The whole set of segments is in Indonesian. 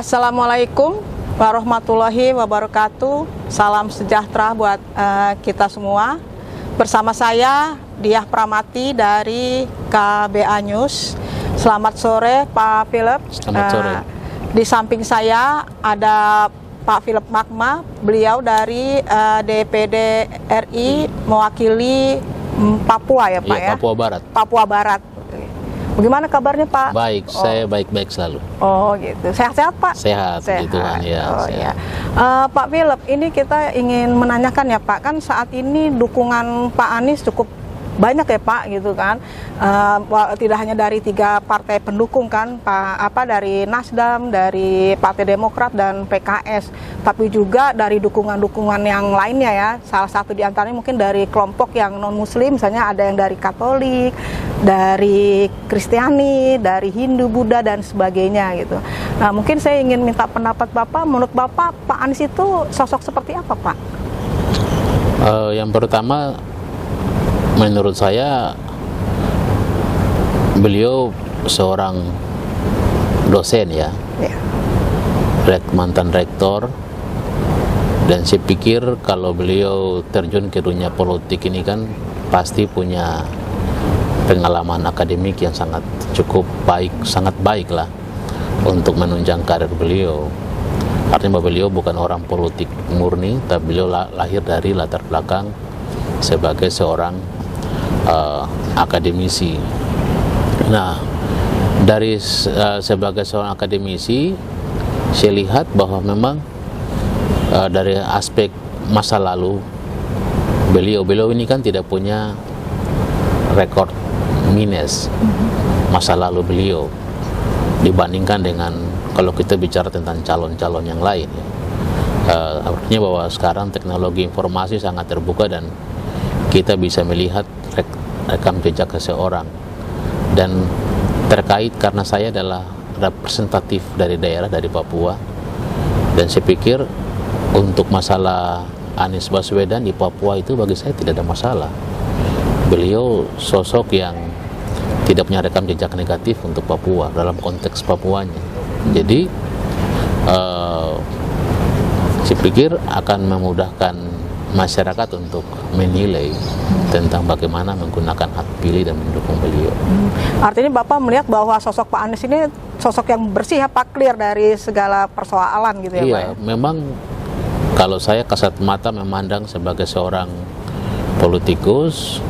Assalamualaikum warahmatullahi wabarakatuh. Salam sejahtera buat kita semua. Bersama saya Diah Pramati dari KBA News. Selamat sore Pak Philip. Selamat sore. Di samping saya ada Pak Philip Magma. Beliau dari DPD RI mewakili Papua ya Pak ya? Papua Barat. Papua Barat. Bagaimana kabarnya Pak? Baik, saya baik-baik selalu. Oh gitu, sehat-sehat Pak? Sehat, gitu kan ya. Oh, ya. Pak Philip, ini kita ingin menanyakan ya Pak, kan saat ini dukungan Pak Anies cukup banyak ya Pak, gitu kan? Tidak hanya dari 3 partai pendukung kan, Pak, dari Nasdem, dari Partai Demokrat dan PKS, tapi juga dari dukungan-dukungan yang lainnya ya. Salah satu diantaranya mungkin dari kelompok yang non Muslim, misalnya ada yang dari Katolik, dari Kristiani, dari Hindu, Buddha dan sebagainya gitu. Nah, mungkin saya ingin minta pendapat Bapak. Menurut Bapak, Pak Anies itu sosok seperti apa Pak? Yang pertama, menurut saya beliau seorang dosen ya, mantan rektor, dan saya pikir kalau beliau terjun ke dunia politik ini kan pasti punya pengalaman akademik yang sangat baik lah untuk menunjang karir beliau. Artinya bahwa beliau bukan orang politik murni, tapi beliau lahir dari latar belakang sebagai seorang akademisi. Nah, dari sebagai seorang akademisi, saya lihat bahwa memang dari aspek masa lalu beliau ini kan tidak punya rekor minus masa lalu beliau dibandingkan dengan kalau kita bicara tentang calon-calon yang lain ya. Artinya bahwa sekarang teknologi informasi sangat terbuka dan kita bisa melihat rekam jejak seseorang. Dan terkait karena saya adalah representatif dari daerah, dari Papua, dan saya pikir untuk masalah Anies Baswedan di Papua itu bagi saya tidak ada masalah. Beliau sosok yang tidak punya rekam jejak negatif untuk Papua dalam konteks Papuanya. Jadi saya pikir akan memudahkan masyarakat untuk menilai tentang bagaimana menggunakan hak pilih dan mendukung beliau. Artinya Bapak melihat bahwa sosok Pak Anies ini sosok yang bersih ya Pak, clear dari segala persoalan gitu ya Pak? Iya, memang kalau saya kasat mata memandang sebagai seorang politikus,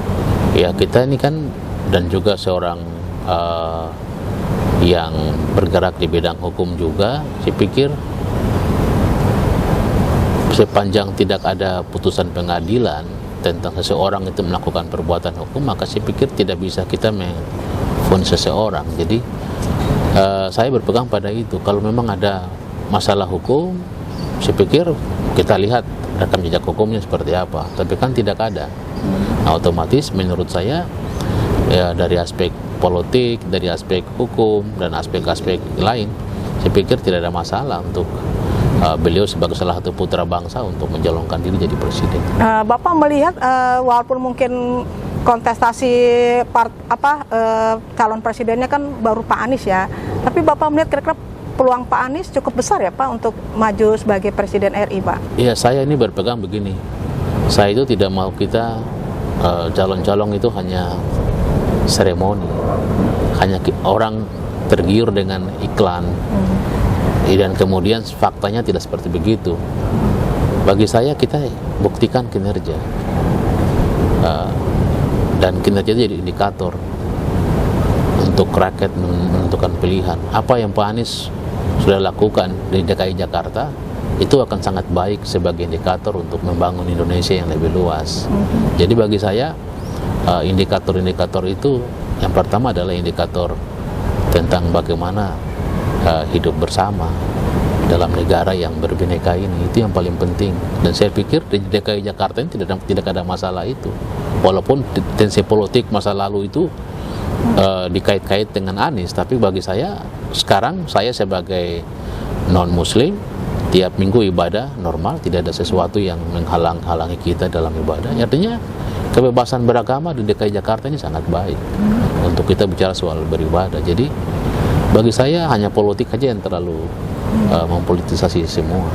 ya kita ini kan, dan juga seorang yang bergerak di bidang hukum juga, saya pikir sepanjang tidak ada putusan pengadilan tentang seseorang itu melakukan perbuatan hukum, maka saya pikir tidak bisa kita memvonis seseorang. Jadi saya berpegang pada itu. Kalau memang ada masalah hukum, saya pikir kita lihat rekam jejak hukumnya seperti apa. Tapi kan tidak ada. Nah, otomatis menurut saya ya, dari aspek politik, dari aspek hukum dan aspek-aspek lain, saya pikir tidak ada masalah untuk beliau sebagai salah satu putra bangsa untuk mencalonkan diri jadi presiden. Bapak melihat walaupun mungkin kontestasi calon presidennya kan baru Pak Anies ya, tapi Bapak melihat kira-kira peluang Pak Anies cukup besar ya Pak untuk maju sebagai presiden RI Pak? Iya, saya ini berpegang begini, saya itu tidak mau kita calon-calon itu hanya seremoni, hanya orang tergiur dengan iklan. Dan kemudian faktanya tidak seperti begitu. Bagi saya kita buktikan kinerja, dan kinerja itu jadi indikator untuk rakyat menentukan pilihan. Apa yang Pak Anies sudah lakukan di DKI Jakarta itu akan sangat baik sebagai indikator untuk membangun Indonesia yang lebih luas. Jadi bagi saya indikator-indikator itu yang pertama adalah indikator tentang bagaimana hidup bersama dalam negara yang berbineka ini. Itu yang paling penting, dan saya pikir di DKI Jakarta ini tidak ada masalah itu, walaupun tensi politik masa lalu itu dikait-kait dengan Anies. Tapi bagi saya sekarang, saya sebagai non muslim tiap minggu ibadah normal, tidak ada sesuatu yang menghalang-halangi kita dalam ibadah. Artinya kebebasan beragama di DKI Jakarta ini sangat baik untuk kita bicara soal beribadah. Jadi bagi saya hanya politik aja yang terlalu mempolitisasi semua.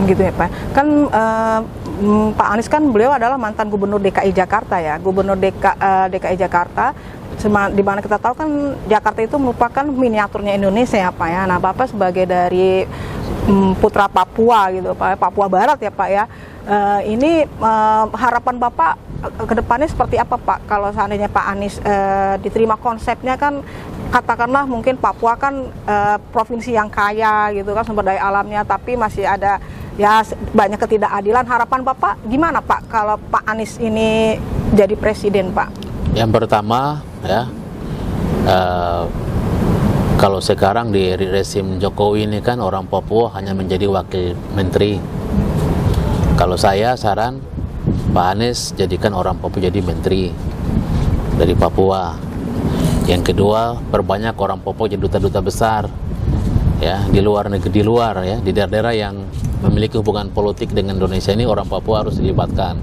Gitu ya Pak. Kan Pak Anies kan beliau adalah mantan gubernur DKI Jakarta ya, gubernur DKI Jakarta. Di mana kita tahu kan Jakarta itu merupakan miniaturnya Indonesia ya Pak ya. Nah Bapak sebagai dari putra Papua gitu Pak, Papua Barat ya Pak ya. Ini harapan Bapak ke depannya seperti apa Pak? Kalau seandainya Pak Anies diterima konsepnya kan, katakanlah mungkin Papua kan provinsi yang kaya gitu kan sumber daya alamnya, tapi masih ada ya banyak ketidakadilan. Harapan Bapak gimana Pak kalau Pak Anies ini jadi presiden Pak? Yang pertama ya, kalau sekarang di rezim Jokowi ini kan orang Papua hanya menjadi wakil menteri. Kalau saya saran Pak Anies jadikan orang Papua jadi menteri dari Papua. Yang kedua, perbanyak orang Papua jadi duta-duta besar ya di luar negeri, di daerah-daerah yang memiliki hubungan politik dengan Indonesia ini orang Papua harus dilibatkan.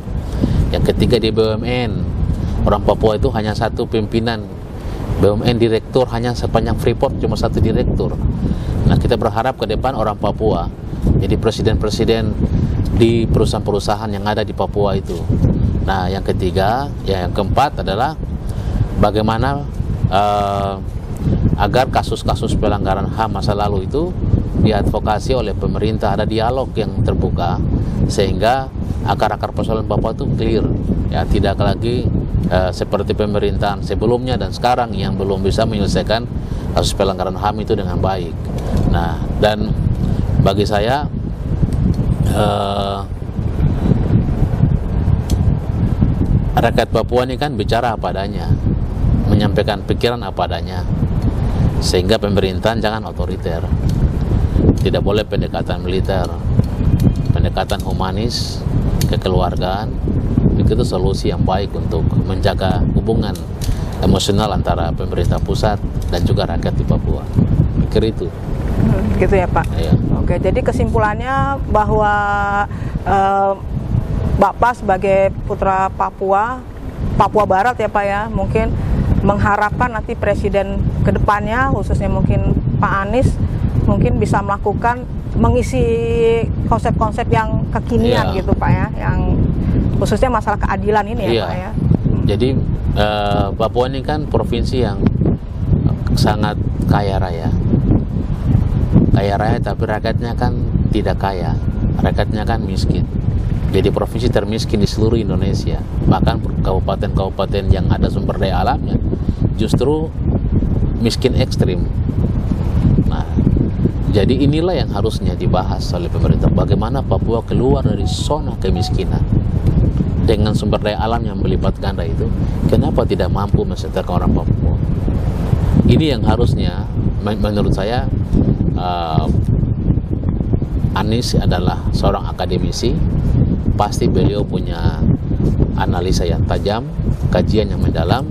Yang ketiga, di BUMN orang Papua itu hanya satu pimpinan BUMN, direktur hanya sepanjang Freeport cuma satu direktur. Nah kita berharap ke depan orang Papua jadi presiden-presiden di perusahaan-perusahaan yang ada di Papua itu. Nah yang ketiga, yang keempat adalah bagaimana agar kasus-kasus pelanggaran HAM masa lalu itu diadvokasi oleh pemerintah, ada dialog yang terbuka sehingga akar-akar persoalan Papua itu clear ya, tidak lagi seperti pemerintahan sebelumnya dan sekarang yang belum bisa menyelesaikan kasus pelanggaran HAM itu dengan baik. Nah dan bagi saya rakyat Papua ini kan bicara apa adanya, menyampaikan pikiran apa adanya, sehingga pemerintahan jangan otoriter, tidak boleh pendekatan militer, pendekatan humanis, kekeluargaan. Itu solusi yang baik untuk menjaga hubungan emosional antara pemerintah pusat dan juga rakyat di Papua. Pikir itu. Gitu ya Pak. Iya. Oke, jadi kesimpulannya bahwa Bapak sebagai putra Papua Barat ya Pak ya, mungkin mengharapkan nanti presiden kedepannya khususnya mungkin Pak Anies mungkin bisa mengisi konsep-konsep yang kekinian gitu Pak ya, yang khususnya masalah keadilan ini ya Pak ya. Jadi Papua ini kan provinsi yang sangat kaya raya tapi rakyatnya kan tidak kaya, rakyatnya kan miskin. Jadi provinsi termiskin di seluruh Indonesia. Bahkan kabupaten-kabupaten yang ada sumber daya alamnya justru miskin ekstrim. Nah, jadi inilah yang harusnya dibahas oleh pemerintah, bagaimana Papua keluar dari zona kemiskinan dengan sumber daya alam yang melibat ganda itu. Kenapa tidak mampu mesejahterakan orang Papua? Ini yang harusnya menurut saya. Anies adalah seorang akademisi, pasti beliau punya analisa yang tajam, kajian yang mendalam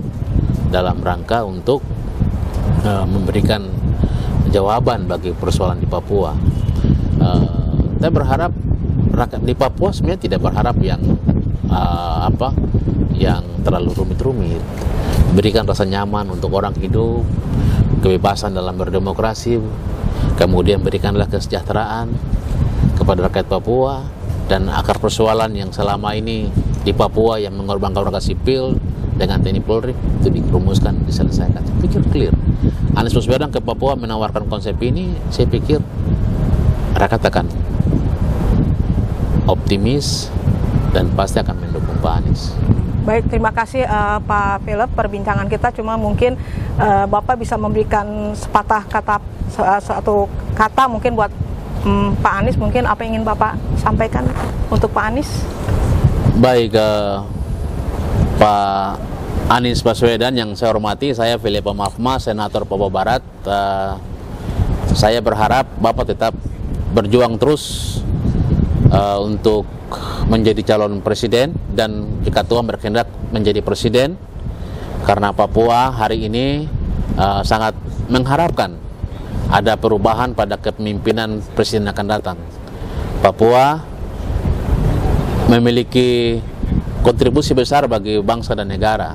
dalam rangka untuk memberikan jawaban bagi persoalan di Papua. Saya berharap rakyat di Papua sebenarnya tidak berharap yang yang terlalu rumit-rumit. Berikan rasa nyaman untuk orang hidup, kebebasan dalam berdemokrasi, kemudian berikanlah kesejahteraan kepada rakyat Papua, dan akar persoalan yang selama ini di Papua yang mengorbankan warga sipil dengan TNI Polri itu dirumuskan, diselesaikan. Saya pikir clear. Anies Baswedan ke Papua menawarkan konsep ini, saya pikir rakyat akan optimis dan pasti akan mendukung Pak Anies. Baik, terima kasih Pak Philip perbincangan kita. Cuma mungkin Bapak bisa memberikan satu kata mungkin buat Pak Anies, mungkin apa yang ingin Bapak sampaikan untuk Pak Anies? Baik, Pak Anies Baswedan yang saya hormati, saya Philip Mafma, Senator Papua Barat. Saya berharap Bapak tetap berjuang terus untuk menjadi calon presiden, dan jika Tuhan berkehendak menjadi presiden, karena Papua hari ini sangat mengharapkan ada perubahan pada kepemimpinan presiden akan datang. Papua memiliki kontribusi besar bagi bangsa dan negara,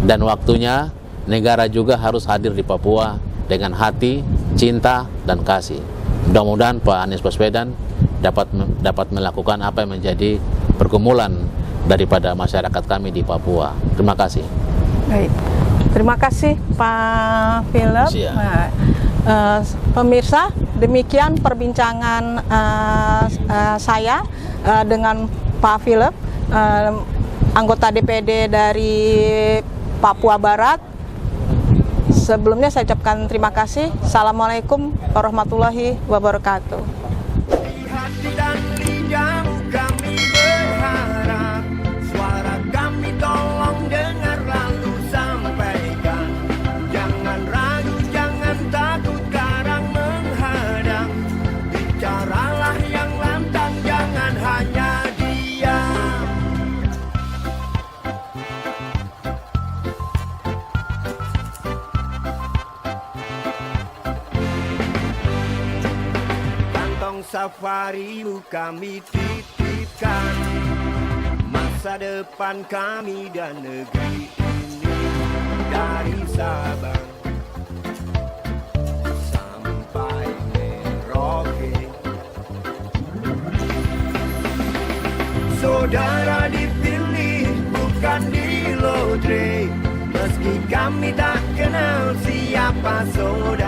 dan waktunya negara juga harus hadir di Papua dengan hati, cinta, dan kasih. Mudah-mudahan Pak Anies Baswedan dapat melakukan apa yang menjadi pergumulan daripada masyarakat kami di Papua. Terima kasih. Baik. Terima kasih Pak Philip. Pemirsa, demikian perbincangan saya dengan Pak Philip, anggota DPD dari Papua Barat. Sebelumnya saya ucapkan terima kasih. Assalamualaikum warahmatullahi wabarakatuh. Safari kami titipkan masa depan kami dan negeri ini, dari Sabang sampai Merauke. Saudara dipilih bukan di lotre, meski kami tak kenal siapa saudara.